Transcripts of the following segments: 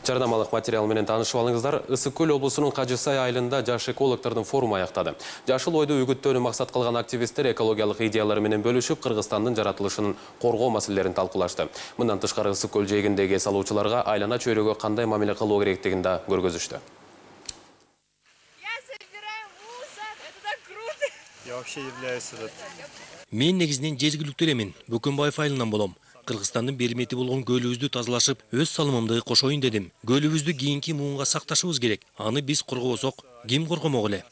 Жардамалык материал менен таанышып алыңыздар. Ысык Көл облусунун Кажысай айылында жаш экологдордун форуму аяктады. Жашыл ойду үгүттөөнү максат кылган активисттер экологиялык идеялары менен бөлүшүп, Кыргызстандын жаратылышынын коргоо маселелерин талкуулашты. Мындан тышкары Ысык Көл жээгиндеги эс алуучуларга айлана чөйрөгө кандай мамиле кылуу керектигин да көргөзүштү. Я вообще являюсь Мен негизинен жергиликтүү элемин, Бөкөнбаев айылынан болом. Кыргызстандын бермети болгон көлүбүздү тазалашып, өз салымымды кошоюн дедим. Көлүбүздү кийинки муунга сакташыбыз керек. Аны биз коргобосок, ким коргомок эле?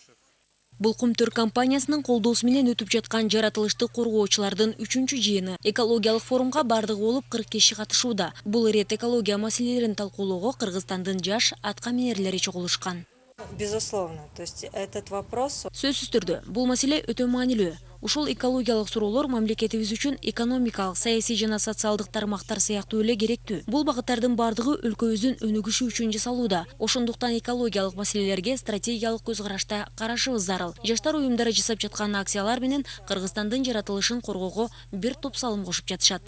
Бул Кумтөр компаниясынын колдоосу менен өтүп жаткан жаратылышты коргоочулардын 3-чү жыйыны. Экологиялык форумга бардыгы болуп 40 киши катышууда. Бул ирет экология маселелерин талкуулоого Кыргызстандын жаш атка минерлери чогулушкан. Безусловно, то есть этот вопрос... Сөзсүз түрдө, бул маселе өтө маанилүү. Ушул экологиялык суроолор мамлекетибиз үчүн экономикалык, саясий жана социалдык тармактар сыяктуу эле керектүү. Бул багыттардын бардыгы өлкөбүздүн өнүгүшү үчүн жасалууда. Ошондуктан экологиялык маселелерге стратегиялык көз карашта карашыбыз зарыл. Жаштар уюмдары жасап жаткан акциялар менен Кыргызстандын жаратылышын коргоого бир топ салым кошуп жатышат.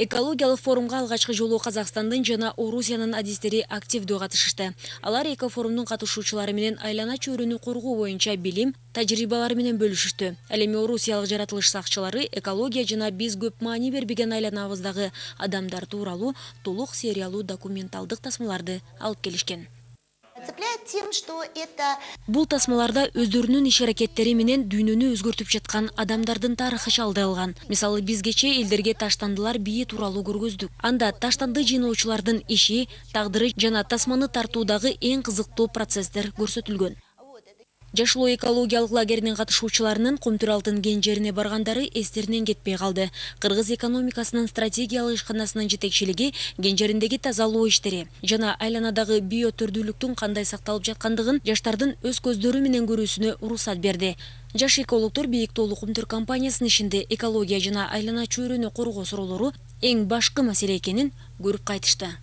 Экологиялык форумга алгачкы жолу Казакстандын жана Орусиянын адистери активдүү катышышты. Алар эки форумдун катышуучулары менен айлана чөйрөнү коргоо боюнча билим, тажрыйбалары менен бөлүшүштү. Ал эми Орусиялык жаратылыш сакчылары экология жана биз көп маани бербеген айланабыздагы адамдар тууралуу толук сериялуу документалдык тасмаларды алып келишкен. Цепляет тем, что это... Бул тасмаларда өздөрүнүн иш-аракеттери менен дүйнөнү өзгөртүп жаткан адамдардын тарыхы чалдырылган. Мисалы, бизгече элдерге таштандылар бийи тууралуу көргөздүк. Анда таштанды жыйноочулардын иши, тагдыры жана тасманы тартуудагы эң кызыктуу процесстер көрсөтүлгөн. Жашыл ой экологиялык лагеринин катышуучуларынын Кумтөр алтын кен жерине баргандары эстеринен кетпей калды. Кыргыз экономикасынын стратегиялык ишканасынын жетекчилиги кен жериндеги тазалоо иштери жана айланадагы биотөрдүүлүктүн кандай сакталып жаткандыгын жаштардын өз көздөрү менен көрүүсүнө уруксат берди. Жаш экологдор Бийик Тоолуу Кумтөр компаниясынын ишинде экология жана айлана чөйрөнү коргоо суроолору эң башкы маселе экенин көрүп кайтышты.